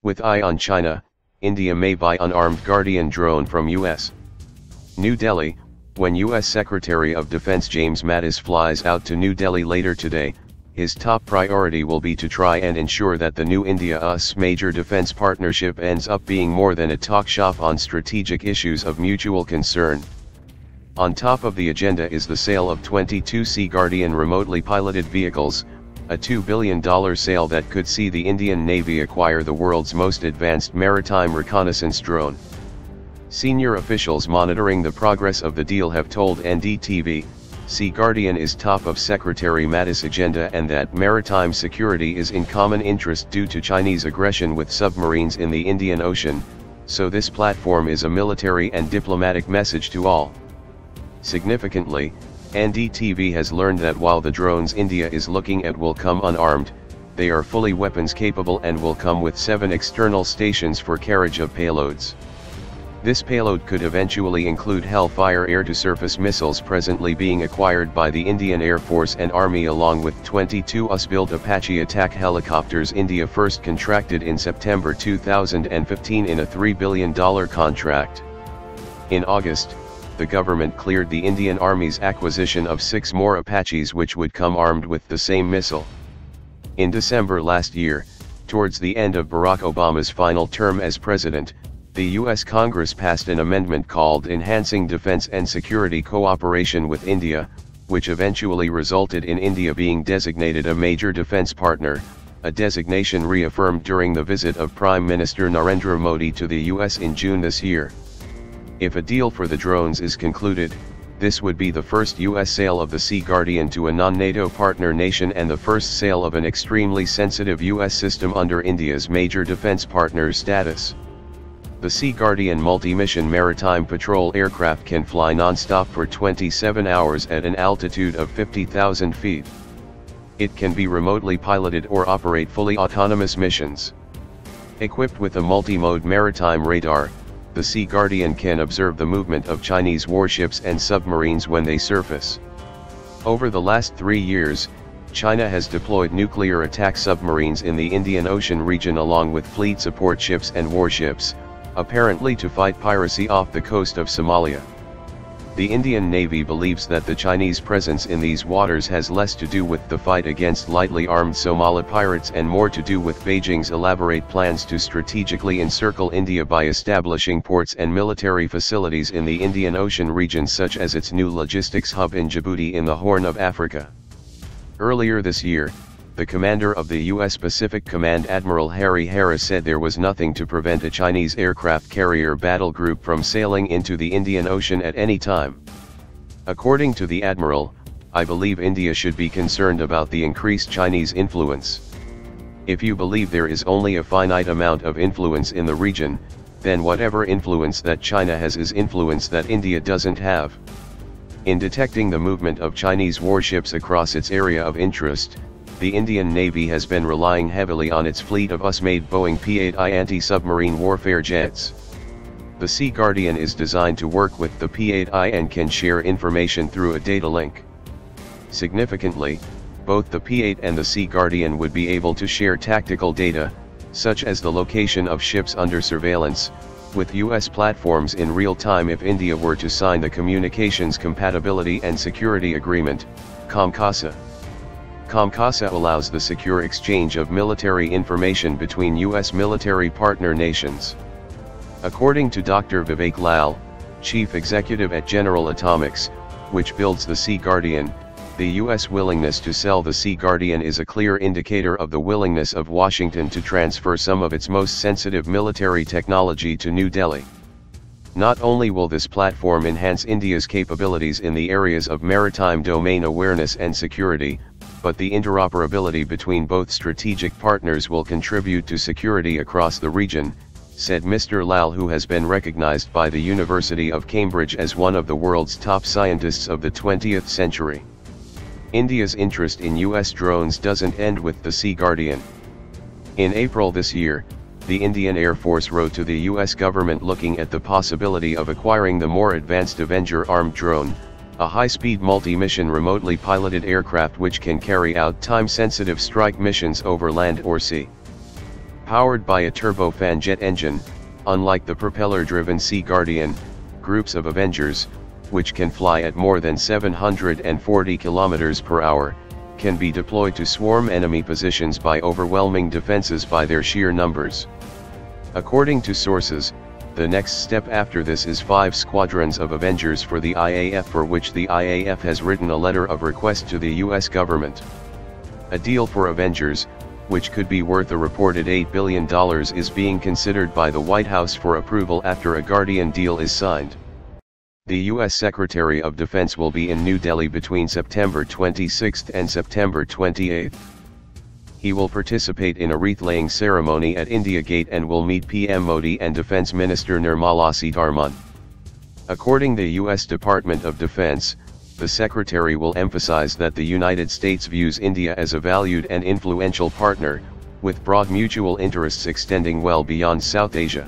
With eye on China, India may buy unarmed Guardian drone from US. New Delhi, when US Secretary of Defense James Mattis flies out to New Delhi later today, his top priority will be to try and ensure that the new India-US major defense partnership ends up being more than a talk shop on strategic issues of mutual concern. On top of the agenda is the sale of 22 Sea Guardian remotely piloted vehicles, a $2 billion sale that could see the Indian Navy acquire the world's most advanced maritime reconnaissance drone. Senior officials monitoring the progress of the deal have told NDTV, Sea Guardian is top of Secretary Mattis' agenda and that maritime security is in common interest due to Chinese aggression with submarines in the Indian Ocean, so this platform is a military and diplomatic message to all. Significantly, NDTV has learned that while the drones India is looking at will come unarmed, they are fully weapons capable and will come with 7 external stations for carriage of payloads. This payload could eventually include Hellfire air-to-surface missiles presently being acquired by the Indian Air Force and Army along with 22 US-built Apache attack helicopters India first contracted in September 2015 in a $3 billion contract. In August, the government cleared the Indian Army's acquisition of 6 more Apaches which would come armed with the same missile. In December last year, towards the end of Barack Obama's final term as president, the U.S. Congress passed an amendment called Enhancing Defense and Security Cooperation with India, which eventually resulted in India being designated a major defense partner, a designation reaffirmed during the visit of Prime Minister Narendra Modi to the U.S. in June this year. If a deal for the drones is concluded, this would be the first U.S. sale of the Sea Guardian to a non-NATO partner nation and the first sale of an extremely sensitive U.S. system under India's major defense partner's status. The Sea Guardian multi-mission maritime patrol aircraft can fly non-stop for 27 hours at an altitude of 50,000 feet. It can be remotely piloted or operate fully autonomous missions. Equipped with a multi-mode maritime radar, the Sea Guardian can observe the movement of Chinese warships and submarines when they surface. Over the last 3 years, China has deployed nuclear attack submarines in the Indian Ocean region along with fleet support ships and warships, apparently to fight piracy off the coast of Somalia. The Indian Navy believes that the Chinese presence in these waters has less to do with the fight against lightly armed Somali pirates and more to do with Beijing's elaborate plans to strategically encircle India by establishing ports and military facilities in the Indian Ocean region such as its new logistics hub in Djibouti in the Horn of Africa. Earlier this year, the commander of the U.S. Pacific Command Admiral Harry Harris said there was nothing to prevent a Chinese aircraft carrier battle group from sailing into the Indian Ocean at any time. According to the Admiral, I believe India should be concerned about the increased Chinese influence. If you believe there is only a finite amount of influence in the region, then whatever influence that China has is influence that India doesn't have. In detecting the movement of Chinese warships across its area of interest, the Indian Navy has been relying heavily on its fleet of US-made Boeing P-8I anti-submarine warfare jets. The Sea Guardian is designed to work with the P-8I and can share information through a data link. Significantly, both the P-8 and the Sea Guardian would be able to share tactical data, such as the location of ships under surveillance, with US platforms in real time if India were to sign the Communications Compatibility and Security Agreement, COMCASA. COMCASA allows the secure exchange of military information between U.S. military partner nations. According to Dr. Vivek Lal, chief executive at General Atomics, which builds the Sea Guardian, the U.S. willingness to sell the Sea Guardian is a clear indicator of the willingness of Washington to transfer some of its most sensitive military technology to New Delhi. Not only will this platform enhance India's capabilities in the areas of maritime domain awareness and security, but the interoperability between both strategic partners will contribute to security across the region, said Mr. Lal, who has been recognized by the University of Cambridge as one of the world's top scientists of the 20th century. India's interest in US drones doesn't end with the Sea Guardian. In April this year, the Indian Air Force wrote to the US government looking at the possibility of acquiring the more advanced Avenger armed drone, a high-speed multi-mission remotely piloted aircraft which can carry out time-sensitive strike missions over land or sea. Powered by a turbofan jet engine, unlike the propeller-driven Sea Guardian, groups of Avengers, which can fly at more than 740 km per hour, can be deployed to swarm enemy positions by overwhelming defenses by their sheer numbers. According to sources, the next step after this is 5 squadrons of Avengers for the IAF, for which the IAF has written a letter of request to the US government. A deal for Avengers, which could be worth a reported $8 billion, is being considered by the White House for approval after a Guardian deal is signed. The U.S. Secretary of Defense will be in New Delhi between September 26 and September 28. He will participate in a wreath-laying ceremony at India Gate and will meet PM Modi and Defense Minister Nirmala Sitharaman. According to the U.S. Department of Defense, the Secretary will emphasize that the United States views India as a valued and influential partner, with broad mutual interests extending well beyond South Asia.